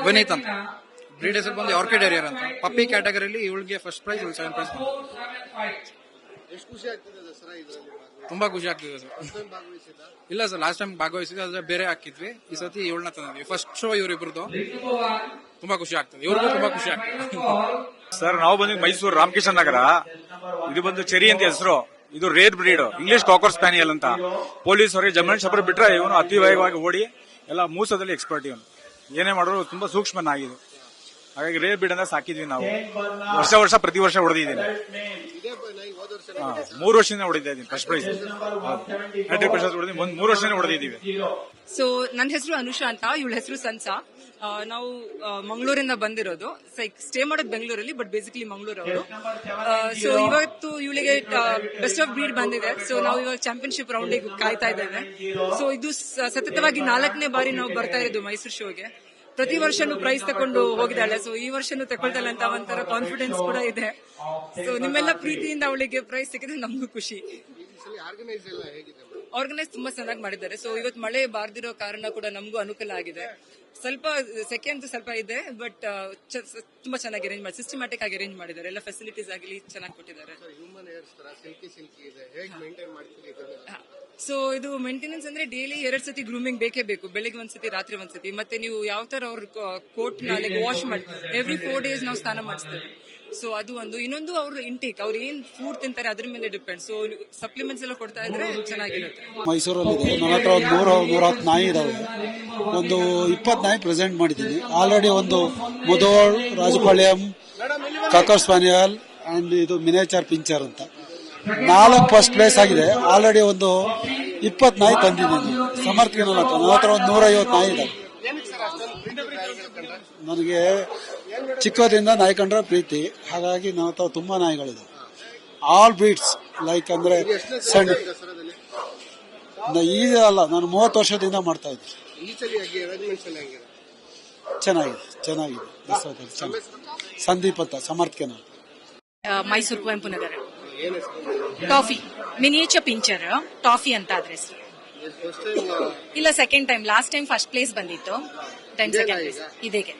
ವಿನೀತ್ ಅಂತ. ಬ್ರೀಡ್ ಹೆಸರು ಬಂದು ಆರ್ಕಿಡ್ ಏರಿಯರ್ ಅಂತ. ಪಪ್ಪಿ ಕ್ಯಾಟಗರಿಯಲ್ಲಿ ಇವಳಿಗೆ ಫಸ್ಟ್ ಪ್ರೈಸ್, 7 ಪ್ರೈಸ್. ತುಂಬಾ ಖುಷಿ ಆಗ್ತಿದೆ ಸರ್. ಇಲ್ಲ ಸರ್, ಲಾಸ್ಟ್ ಟೈಮ್ ಭಾಗವಹಿಸಿದ್ವಿ, ಆದ್ರೆ ಬೇರೆ ಹಾಕಿದ್ವಿ. ಈ ಸತಿ ಇವಳನ್ನ ತಂದಿದ್ವಿ. First show ಇವರಿಬ್ರದ್ದು. ತುಂಬಾ ಖುಷಿ ಆಗ್ತದೆ, ಇವ್ರಿಗೂ ತುಂಬಾ ಖುಷಿ ಆಗ್ತದೆ. ಸರ್, ನಾವು ಬಂದಿದ್ದು ಮೈಸೂರು ರಾಮಕೃಷ್ಣ ನಗರ. ಇದು ಬಂದು ಚೆರಿ ಅಂತ ಹೆಸರು. ಇದು ರೇರ್ ಬ್ರೀಡ್, ಇಂಗ್ಲಿಷ್ ಕಾಕರ್ ಸ್ಪ್ಯಾನಿಯಲ್ ಅಂತ. ಪೊಲೀಸ್ ಅವರಿಗೆ ಜರ್ಮನ್ ಶೆಪರ್ಡ್ ಬಿಟ್ರೆ ಇವನು ಅತಿ ವೇಗವಾಗಿ ಓಡಿ ಎಲ್ಲ ಮೂಸದಲ್ಲಿ ಎಕ್ಸ್ಪರ್ಟ್. ಇವನು ಏನೇ ಮಾಡೋರು ತುಂಬಾ ಸೂಕ್ಷ್ಮನಾಗಿದೆ. ಹಾಗಾಗಿ ರೇರ್ ಬ್ರೀಡ್ ಅಂತ ಸಾಕಿದ್ವಿ ನಾವು. ವರ್ಷ ಪ್ರತಿ ವರ್ಷ ಹೊಡೆದಿದ್ದೀನಿ. 3 ವರ್ಷದಿಂದ ಹೊಡೆದಿದ್ದೆ ಇದೀನಿ. ಫಸ್ಟ್ ಪ್ರೈಸ್ 3 ವರ್ಷದಿಂದ ಹೊಡೆದಿದ್ದೀವಿ. ಸೊ ನನ್ನ ಹೆಸರು ಅನುಷಾ ಅಂತ, ಇವಳ ಹೆಸರು ಸನ್ಸಾ. ನಾವು ಮಂಗಳೂರಿಂದ ಬಂದಿರೋದು. ಸ್ಟೇ ಮಾಡೋದು ಬೆಂಗಳೂರಲ್ಲಿ, ಬಟ್ ಬೇಸಿಕಲಿ ಮಂಗಳೂರು ಅವರು. ಸೊ ಇವತ್ತು ಇವಳಿಗೆ ಬೆಸ್ಟ್ ಆಫ್ ಬ್ರೀಡ್ ಬಂದಿದೆ. ಸೊ ನಾವು ಇವಾಗ ಚಾಂಪಿಯನ್ಶಿಪ್ ರೌಂಡಿಗೆ ಕಾಯ್ತಾ ಇದ್ದೇವೆ. ಸೊ ಇದು ಸತತವಾಗಿ 4ನೇ ಬಾರಿ ನಾವು ಬರ್ತಾ ಇರೋದು ಮೈಸೂರು ಶೋಗೆ. ಪ್ರತಿ ವರ್ಷನೂ ಪ್ರೈಸ್ ತಕೊಂಡು ಹೋಗಿದ್ದಾಳೆ. ಸೊ ಈ ವರ್ಷನೂ ತಗೊಳ್ತಾಳೆ ಅಂತ ಒಂಥರ ಕಾನ್ಫಿಡೆನ್ಸ್ ಕೂಡ ಇದೆ. ಸೊ ನಿಮ್ಮೆಲ್ಲ ಪ್ರೀತಿಯಿಂದ ಅವಳಿಗೆ ಪ್ರೈಸ್ ಸಿಕ್ಕಿದ್ರೆ ನಮಗೂ ಖುಷಿ. ಆರ್ಗನೈಸ್ ತುಂಬಾ ಚೆನ್ನಾಗಿ ಮಾಡಿದ್ದಾರೆ. ಸೊ ಇವತ್ತು ಮಳೆ ಬಾರ್ದಿರೋ ಕಾರಣ ಕೂಡ ನಮಗೂ ಅನುಕೂಲ ಆಗಿದೆ. ಸ್ವಲ್ಪ ಸೆಕೆಂಡ್ ಸ್ವಲ್ಪ ಇದೆ, ಬಟ್ ತುಂಬಾ ಚೆನ್ನಾಗಿ ಅರೇಂಜ್ ಮಾಡಿ, ಸಿಸ್ಟಮ್ಯಾಟಿಕ್ ಆಗಿ ಅರೇಂಜ್ ಮಾಡಿದ್ದಾರೆ. ಎಲ್ಲ ಫೆಸಿಲಿಟೀಸ್ ಆಗಲಿ ಚೆನ್ನಾಗಿ ಕೊಟ್ಟಿದ್ದಾರೆ. ಸೊ ಇದು ಮೇಂಟೆನೆನ್ಸ್ ಅಂದ್ರೆ ಡೈಲಿ 2 ಸತಿ ಗ್ರೂಮಿಂಗ್ ಬೇಕೇ ಬೇಕು. ಬೆಳಿಗ್ಗೆ ಒಂದ್ಸತಿ, ರಾತ್ರಿ ಒಂದ್ಸತಿ. ಮತ್ತೆ ನೀವು ಯಾವ ತರ ಅವ್ರ ಕೋಟ್ ವಾಶ್ ಮಾಡಿ ಎವ್ರಿ 4 days ನಾವು ಸ್ನಾನ ಮಾಡಿಸ್ತೇವೆ. ಸೊ ಅದು ಒಂದು. ಇನ್ನೊಂದು ಅವ್ರ ಇಂಟೇಕ್, ಅವ್ರು ಏನ್ ಫುಡ್ ತಿಂತಾರೆ ಅದ್ರ ಮೇಲೆ ಡಿಪೆಂಡ್. ಸೊ ಸಪ್ಲಿಮೆಂಟ್ಸ್ ಎಲ್ಲ ಕೊಡ್ತಾ ಇದ್ರೆ ಚೆನ್ನಾಗಿರುತ್ತೆ. ಮೈಸೂರಲ್ಲಿದೆ. ನನ್ನ ಹತ್ರ ಒಂದು 110 ನಾಯಿ ಇದಾವೆ. ಒಂದು 20 ನಾಯಿ ಪ್ರೆಸೆಂಟ್ ಮಾಡಿದ್ದೀನಿ ಆಲ್ರೆಡಿ. ಒಂದು ಮುದೋಳ್, ರಾಜಪಾಳ್ಯಂ, ಕಾಕರ್ ಸ್ಪಾನಿಯಲ್ ಅಂಡ್ ಇದು ಮಿನೇಚರ್ ಪಿಂಚರ್ ಅಂತ 4 ಫಸ್ಟ್ ಪ್ಲೇಸ್ ಆಗಿದೆ. ಆಲ್ರೆಡಿ ಒಂದು 20 ನಾಯಿ ತಂದಿದ್ದೀನಿ. ಸಮರ್ಥಿನ ನನ್ನ ಹತ್ರ ಒಂದು 150 ನಾಯಿ ಇದಾವೆ. ನನಗೆ ಚಿಕ್ಕದಿಂದ ನಾಯಿ ಕಂಡ್ರೆ ಪ್ರೀತಿ, ಹಾಗಾಗಿ ನನ್ನ ಹತ್ರ ತುಂಬಾ ನಾಯಿಗಳಿದೆ. ಆಲ್ ಬ್ರೀಡ್ಸ್ ಲೈಕ್ ಅಂದ್ರೆ ಸಣ್ಣ. ಈಗ ಅಲ್ಲ, ನಾನು 30 ವರ್ಷದಿಂದ ಮಾಡ್ತಾ ಇದ್ದೆ. ಚೆನ್ನಾಗಿದೆ. ಸಂದೀಪ್ ಅಂತ, ಸಮರ್ಥ್ಯನ. Mysuru Kuvempu Nagar. Toffee miniature ಪಿಂಚರ್ toffee ಅಂತ ಅದ್ರ ಹೆಸರು. ಇಲ್ಲ, second time. Last time first place ಬಂದಿತ್ತು, ಟೈಮ್ ಸೆಕೆಂಡ್ ಪ್ಲೇಸ್. ಇದೇಗೆ